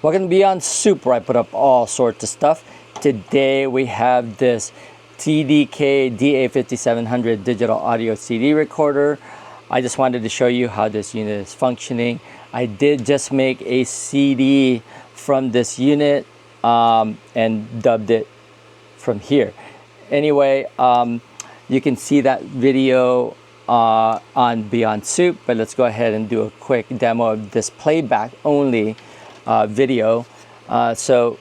Welcome to Beyond Soup, where I put up all sorts of stuff. Today we have this TDK DA-5700 digital audio CD recorder. I just wanted to show you how this unit is functioning. I did just make a CD from this unit and dubbed it from here. Anyway, you can see that video on Beyond Soup, but let's go ahead and do a quick demo of this playback only video. So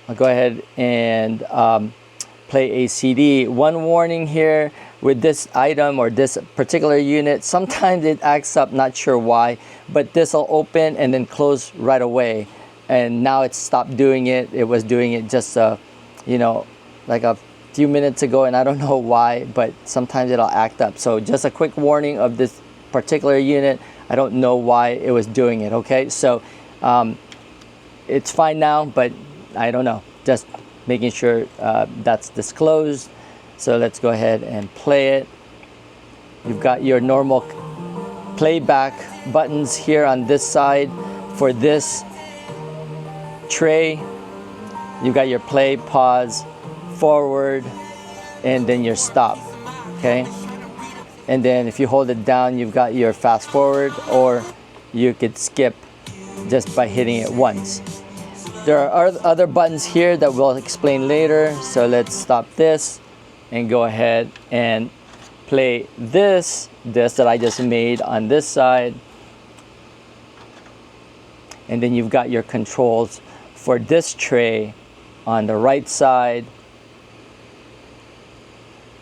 I'll go ahead and play a CD. One warning here with this item or this particular unit, sometimes it acts up, not sure why, but this will open and then close right away. And now it's stopped doing it. It was doing it just, you know, like a few minutes ago, and I don't know why, but sometimes it'll act up. So just a quick warning of this particular unit. I don't know why it was doing it, okay? So it's fine now, but I don't know. Just making sure that's disclosed. So let's go ahead and play it. You've got your normal playback buttons here on this side. For this tray, you've got your play, pause, forward, and then your stop, okay? And then if you hold it down, you've got your fast forward, or you could skip just by hitting it once. There are other buttons here that we'll explain later. So let's stop this and go ahead and play this that I just made on this side. And then you've got your controls for this tray on the right side.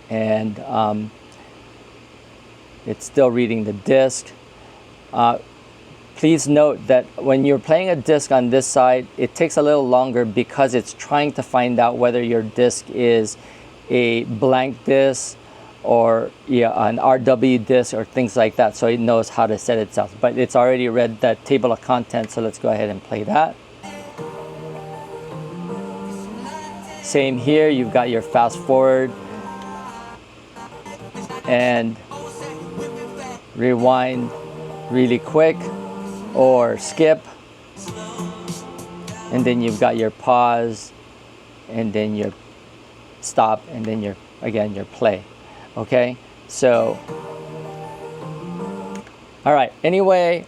And it's still reading the disc. Please note that when you're playing a disc on this side, it takes a little longer because it's trying to find out whether your disc is a blank disc or an RW disc or things like that, so it knows how to set itself. But it's already read that table of contents, so let's go ahead and play that. Same here, you've got your fast forward and rewind really quick, or skip, and then you've got your pause, and then your stop, and then your play. Okay, so all right, anyway,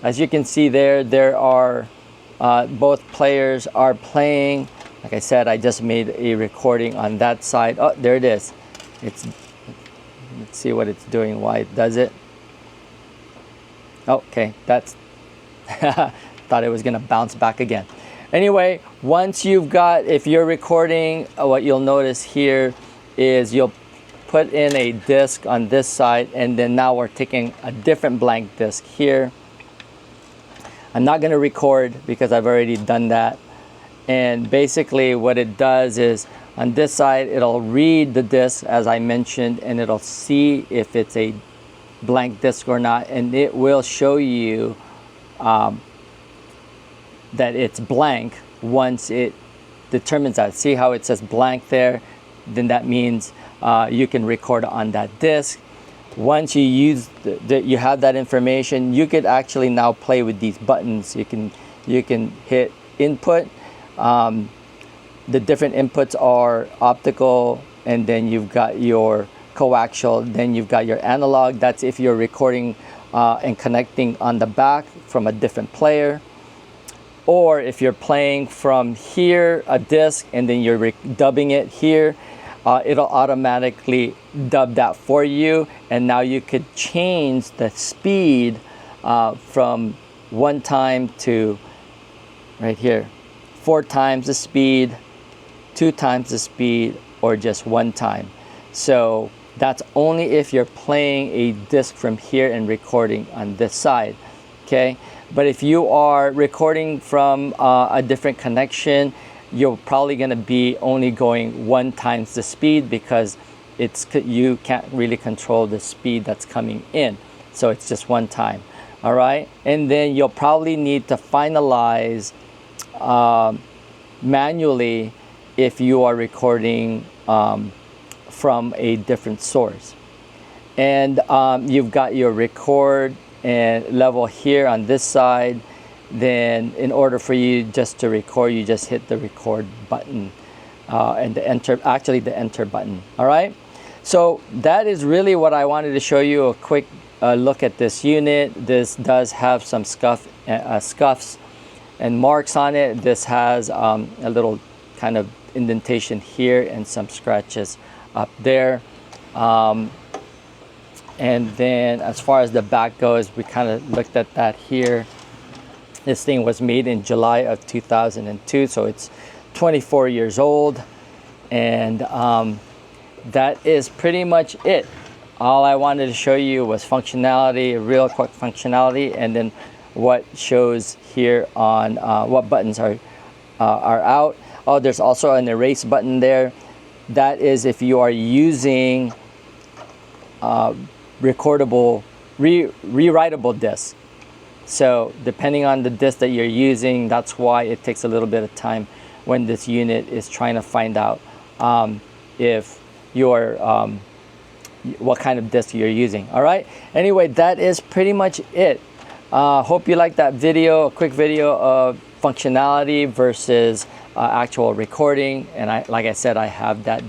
as you can see there are both players are playing. Like I said, I just made a recording on that side. Oh, there it is. Let's see what it's doing, why it does it. Okay, that's thought it was gonna bounce back again. Anyway, once you've got, if you're recording, what you'll notice here is you'll put in a disc on this side, and then now we're taking a different blank disc here. I'm not gonna record because I've already done that. And basically what it does is on this side, it'll read the disc as I mentioned, and it'll see if it's a blank disc or not, and it will show you that it's blank once it determines that. See how it says blank there? Then that means you can record on that disc. Once you use you have that information, you could actually now play with these buttons. You can hit input. The different inputs are optical, and then you've got your coaxial, then you've got your analog. That's if you're recording and connecting on the back from a different player, or if you're playing from here a disc and then you're dubbing it here, it'll automatically dub that for you, and now you could change the speed from 1 time to right here, 4 times the speed, 2 times the speed, or just 1 time. So that's only if you're playing a disc from here and recording on this side, okay? But if you are recording from a different connection, you're probably gonna be only going 1 times the speed, because you can't really control the speed that's coming in. So it's just 1 time, all right? And then you'll probably need to finalize manually if you are recording from a different source. And you've got your record and level here on this side, then in order for you just to record, you just hit the record button and the enter button. All right, so that is really what I wanted to show you, a quick look at this unit. This does have some scuffs and marks on it. This has a little kind of indentation here and some scratches up there. And then as far as the back goes, we kind of looked at that here. This thing was made in July of 2002, so it's 24 years old. And that is pretty much it. All I wanted to show you was functionality, real quick functionality, and then what shows here on what buttons are out. Oh, there's also an erase button there. That is if you are using recordable, rewritable discs. So depending on the disc that you're using, that's why it takes a little bit of time when this unit is trying to find out if you're what kind of disc you're using. All right, anyway, that is pretty much it. Hope you liked that video, a quick video of functionality versus actual recording. And like I said, I have that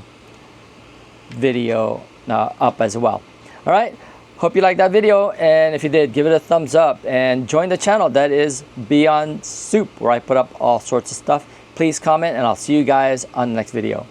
video up as well. All right, hope you liked that video, and if you did, give it a thumbs up and join the channel that is Beyond Soup, where I put up all sorts of stuff. Please comment, and I'll see you guys on the next video.